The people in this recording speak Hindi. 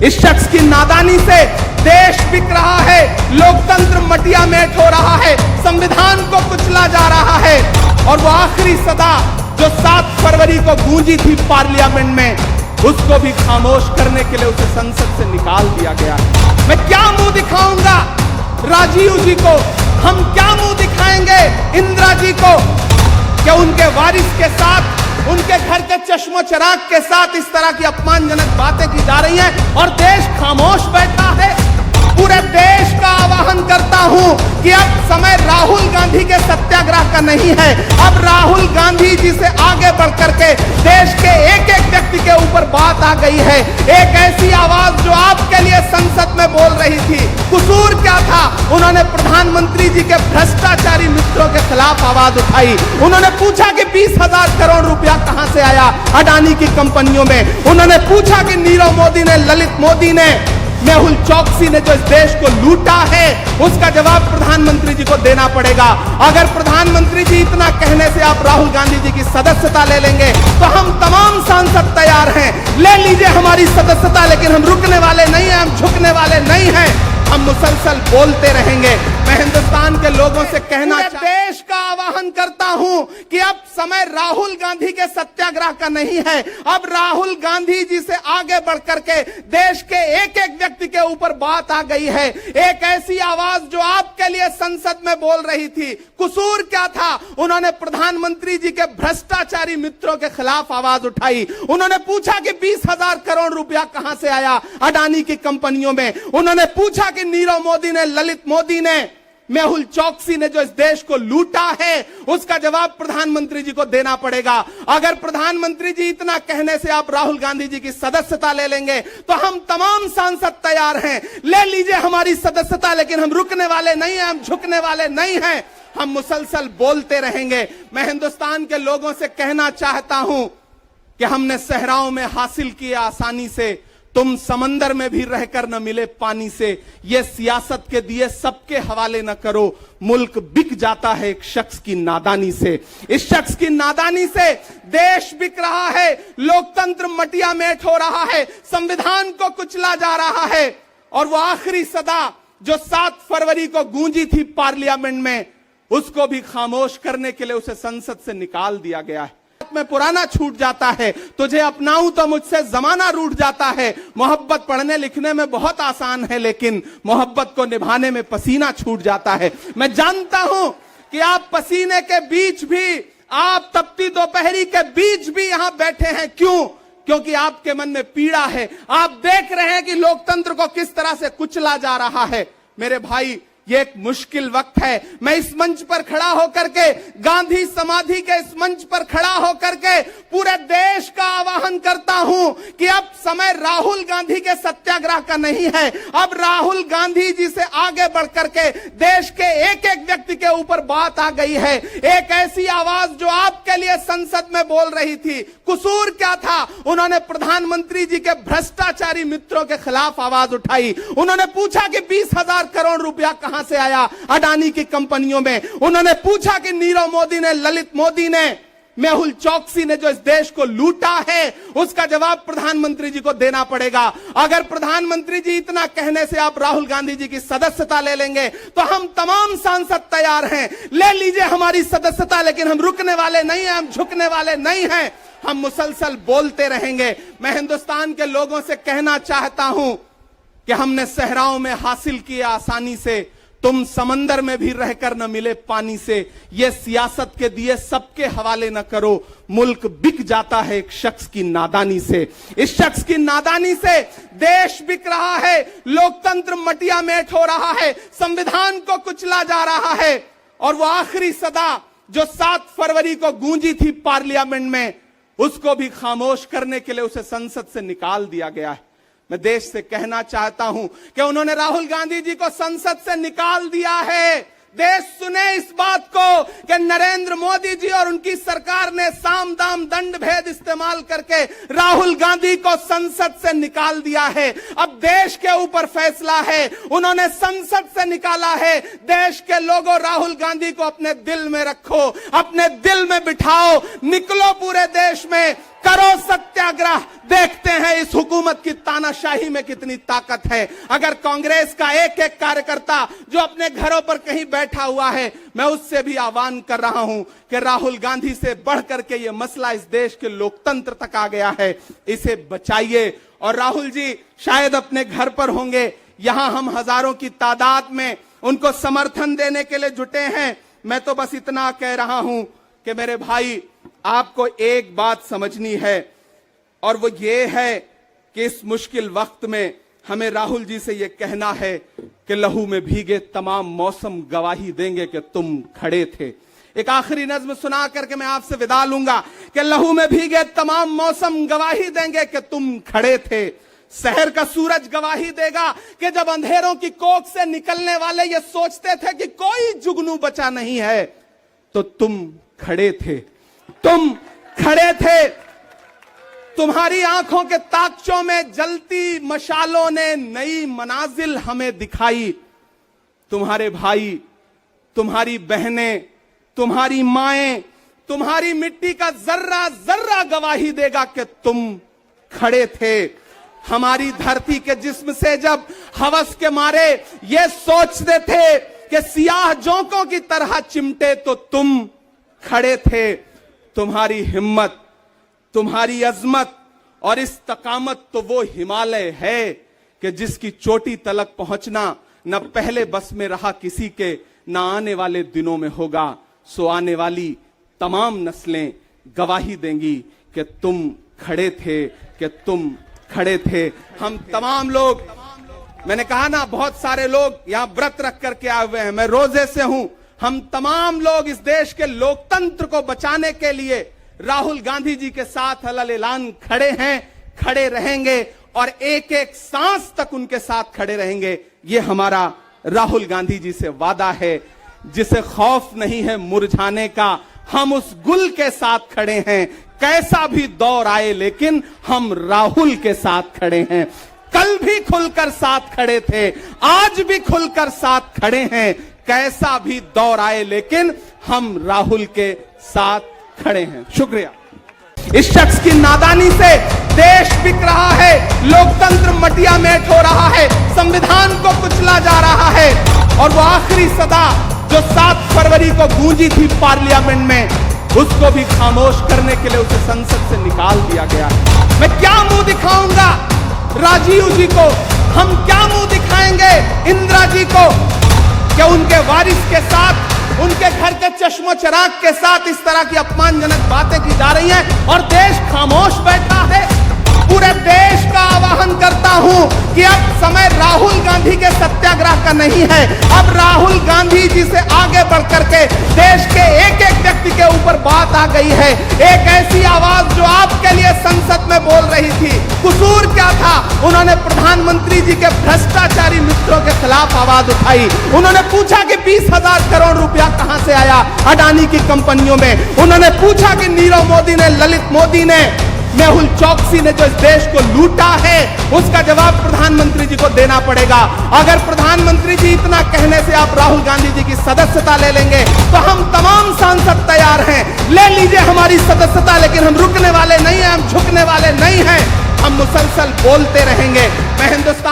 इस शख्स की नादानी से देश बिक रहा है, लोकतंत्र मटिया मेट हो रहा है, संविधान को कुचला जा रहा है। और वो आखिरी सदा जो 7 फरवरी को गूंजी थी पार्लियामेंट में, उसको भी खामोश करने के लिए उसे संसद से निकाल दिया गया। मैं क्या मुंह दिखाऊंगा राजीव जी को, हम क्या मुंह दिखाएंगे इंदिरा जी को कि उनके वारिस के साथ, उनके घर के चश्मो चिराग के साथ इस तरह की अपमानजनक बातें की जा रही हैं और देश खामोश बैठा है। पूरे देश का आह्वान करता हूं कि अब समय राहुल गांधी के सत्याग्रह का नहीं है। अब राहुल गांधी जी से आगे बढ़कर के देश के एक एक व्यक्ति के ऊपर बात आ गई है। एक ऐसी आवाज जो आपके लिए संसद में बोल रही थी, कसूर क्या था? उन्होंने प्रधानमंत्री जी के भ्रष्टाचारी मित्रों के खिलाफ आवाज उठाई। उन्होंने पूछा कि 20,000 करोड़ रुपया कहां से आया अडानी की कंपनियों में। उन्होंने पूछा कि नीरव मोदी ने, ललित मोदी ने, मेहुल चौकसी ने जो इस देश को लूटा है, उसका जवाब प्रधानमंत्री जी को देना पड़ेगा। अगर प्रधानमंत्री जी इतना कहने से आप राहुल गांधी जी की सदस्यता ले लेंगे तो हम तमाम सांसद तैयार हैं, ले लीजिए हमारी सदस्यता, लेकिन हम रुकने वाले नहीं हैं, हम झुकने वाले नहीं हैं, हम मुसलसल बोलते रहेंगे। मैं हिंदुस्तान के लोगों से कहना देश का आह्वान करता हूं कि अब समय राहुल गांधी के सत्याग्रह का नहीं है। अब राहुल गांधी जी से आगे बढ़कर के देश के एक एक व्यक्ति के ऊपर बात आ गई है। एक ऐसी आवाज जो आपके लिए संसद में बोल रही थी, कसूर क्या था? उन्होंने प्रधानमंत्री जी के भ्रष्टाचारी मित्रों के खिलाफ आवाज उठाई। उन्होंने पूछा कि 20,000 करोड़ रुपया कहां से आया अडानी की कंपनियों में। उन्होंने पूछा कि नीरव मोदी ने, ललित मोदी ने, मेहुल चौकसी ने जो इस देश को लूटा है, उसका जवाब प्रधानमंत्री जी को देना पड़ेगा। अगर प्रधानमंत्री जी इतना कहने से आप राहुल गांधी जी की सदस्यता ले लेंगे तो हम तमाम सांसद तैयार हैं, ले लीजिए हमारी सदस्यता, लेकिन हम रुकने वाले नहीं हैं, हम झुकने वाले नहीं हैं, हम मुसलसल बोलते रहेंगे। मैं हिंदुस्तान के लोगों से कहना चाहता हूं कि हमने सहराओं में हासिल किया आसानी से, तुम समंदर में भी रहकर न मिले पानी से। ये सियासत के दिए सबके हवाले न करो, मुल्क बिक जाता है एक शख्स की नादानी से। इस शख्स की नादानी से देश बिक रहा है, लोकतंत्र मटिया मेट हो रहा है, संविधान को कुचला जा रहा है। और वो आखिरी सदा जो 7 फरवरी को गूंजी थी पार्लियामेंट में, उसको भी खामोश करने के लिए उसे संसद से निकाल दिया गया है। में पुराना छूट जाता है, तुझे अपनाऊं तो मुझसे जमाना रूठ जाता है। मोहब्बत पढ़ने लिखने में बहुत आसान है, लेकिन मोहब्बत को निभाने में पसीना छूट जाता है। मैं जानता हूं कि आप पसीने के बीच भी, आप तपती दोपहरी के बीच भी यहां बैठे हैं। क्यों? क्योंकि आपके मन में पीड़ा है। आप देख रहे हैं कि लोकतंत्र को किस तरह से कुचला जा रहा है। मेरे भाई, ये एक मुश्किल वक्त है। मैं इस मंच पर खड़ा होकर के, गांधी समाधि के इस मंच पर खड़ा होकर के पूरे देश का आह्वान करता हूं कि अब समय राहुल गांधी के सत्याग्रह का नहीं है। अब राहुल गांधी जी से आगे बढ़कर के देश के एक एक व्यक्ति के ऊपर बात आ गई है। एक ऐसी आवाज जो आपके लिए संसद में बोल रही थी, कसूर क्या था? उन्होंने प्रधानमंत्री जी के भ्रष्टाचारी मित्रों के खिलाफ आवाज उठाई। उन्होंने पूछा कि 20,000 करोड़ रुपया कहां से आया अडानी की कंपनियों में। उन्होंने पूछा कि नीरव मोदी ने, ललित मोदी ने, मेहुल चौकसी ने जो इस देश को लूटा है, उसका जवाब प्रधानमंत्री जी को देना पड़ेगा। अगर प्रधानमंत्री जी इतना कहने से आप राहुल गांधी जी की सदस्यता ले लेंगे तो हम तमाम सांसद तैयार हैं, ले लीजिए हमारी सदस्यता, लेकिन हम रुकने वाले नहीं हैं, हम झुकने वाले नहीं हैं, हम मुसलसल बोलते रहेंगे। मैं हिंदुस्तान के लोगों से कहना चाहता हूं कि हमने सहराओं में हासिल किया आसानी से, तुम समंदर में भी रहकर न मिले पानी से। ये सियासत के दिए सबके हवाले न करो, मुल्क बिक जाता है एक शख्स की नादानी से। इस शख्स की नादानी से देश बिक रहा है, लोकतंत्र मटिया मेट हो रहा है, संविधान को कुचला जा रहा है। और वो आखिरी सदा जो 7 फरवरी को गूंजी थी पार्लियामेंट में, उसको भी खामोश करने के लिए उसे संसद से निकाल दिया गया है। मैं देश से कहना चाहता हूं कि उन्होंने राहुल गांधी जी को संसद से निकाल दिया है। देश सुने इस बात को कि नरेंद्र मोदी जी और उनकी सरकार ने साम दाम दंड भेद इस्तेमाल करके राहुल गांधी को संसद से निकाल दिया है। अब देश के ऊपर फैसला है, उन्होंने संसद से निकाला है। देश के लोगों, राहुल गांधी को अपने दिल में रखो, अपने दिल में बिठाओ, निकलो पूरे देश में, करो सत्याग्रह, देखते हैं इस हुकूमत की तानाशाही में कितनी ताकत है। अगर कांग्रेस का एक एक कार्यकर्ता जो अपने घरों पर कहीं बैठा हुआ है, मैं उससे भी आह्वान कर रहा हूं कि राहुल गांधी से बढ़कर के ये मसला इस देश के लोकतंत्र तक आ गया है, इसे बचाइए। और राहुल जी शायद अपने घर पर होंगे, यहां हम हजारों की तादाद में उनको समर्थन देने के लिए जुटे हैं। मैं तो बस इतना कह रहा हूं कि मेरे भाई, आपको एक बात समझनी है, और वो ये है कि इस मुश्किल वक्त में हमें राहुल जी से ये कहना है कि लहू में भीगे तमाम मौसम गवाही देंगे कि तुम खड़े थे। एक आखिरी नज्म सुना करके मैं आपसे विदा लूंगा कि लहू में भीगे तमाम मौसम गवाही देंगे कि तुम खड़े थे। शहर का सूरज गवाही देगा कि जब अंधेरों की कोख से निकलने वाले ये सोचते थे कि कोई जुगनू बचा नहीं है, तो तुम खड़े थे, तुम खड़े थे। तुम्हारी आंखों के ताकचों में जलती मशालों ने नई मनाजिल हमें दिखाई। तुम्हारे भाई, तुम्हारी बहनें, तुम्हारी माएं, तुम्हारी मिट्टी का जर्रा जर्रा गवाही देगा कि तुम खड़े थे। हमारी धरती के जिस्म से जब हवस के मारे ये सोचते थे कि सियाह जोंकों की तरह चिमटे, तो तुम खड़े थे। तुम्हारी हिम्मत, तुम्हारी अजमत और इस्तकामत तो वो हिमालय है कि जिसकी चोटी तलक पहुंचना न पहले बस में रहा किसी के, न आने वाले दिनों में होगा। सो आने वाली तमाम नस्लें गवाही देंगी कि तुम खड़े थे, कि तुम खड़े थे। हम तमाम लोग, मैंने कहा ना, बहुत सारे लोग यहां व्रत रख करके आए हुए हैं, मैं रोजे से हूं। हम तमाम लोग इस देश के लोकतंत्र को बचाने के लिए राहुल गांधी जी के साथ अलल ऐलान खड़े हैं, खड़े रहेंगे और एक एक सांस तक उनके साथ खड़े रहेंगे। ये हमारा राहुल गांधी जी से वादा है। जिसे खौफ नहीं है मुरझाने का, हम उस गुल के साथ खड़े हैं। कैसा भी दौर आए लेकिन हम राहुल के साथ खड़े हैं। कल भी खुलकर साथ खड़े थे, आज भी खुलकर साथ खड़े हैं। कैसा भी दौर आए लेकिन हम राहुल के साथ खड़े हैं। शुक्रिया। इस शख्स की नादानी से देश बिक रहा है, लोकतंत्र मटिया मेट हो रहा है, संविधान को कुचला जा रहा है। और वो आखिरी सदा जो 7 फरवरी को गूंजी थी पार्लियामेंट में, उसको भी खामोश करने के लिए उसे संसद से निकाल दिया गया। मैं क्या मुंह दिखाऊंगा राजीव जी को, हम क्या मुंह दिखाएंगे इंदिरा जी को कि उनके वारिस के साथ, उनके घर के चश्मो चिराग के साथ इस तरह की अपमानजनक बातें की जा रही हैं और देश खामोश बैठा है। पूरे देश का आह्वान करता हूं कि अब समय राहुल गांधी के सत्याग्रह का नहीं है। अब राहुल गांधी जी से आगे बढ़ करके देश के एक एक व्यक्ति के ऊपर बात आ गई है। एक ऐसी आवाज जो आपके लिए संसद में बोल रही थी, कसूर क्या था? उन्होंने प्रधानमंत्री जी के भ्रष्टाचारी मित्रों के खिलाफ आवाज उठाई। उन्होंने पूछा कि 20,000 करोड़ रुपया कहां से आया अडानी की कंपनियों में। उन्होंने पूछा कि नीरव मोदी ने, ललित मोदी ने, मेहुल चौकसी ने जो इस देश को लूटा है, उसका जवाब प्रधानमंत्री जी को देना पड़ेगा। अगर प्रधानमंत्री जी इतना कहने से आप राहुल गांधी जी की सदस्यता ले लेंगे तो हम तमाम सांसद तैयार हैं। ले लीजिए हमारी सदस्यता, लेकिन हम रुकने वाले नहीं हैं, हम झुकने वाले नहीं हैं। हम मुसलसल बोलते रहेंगे। मैं हिंदुस्तान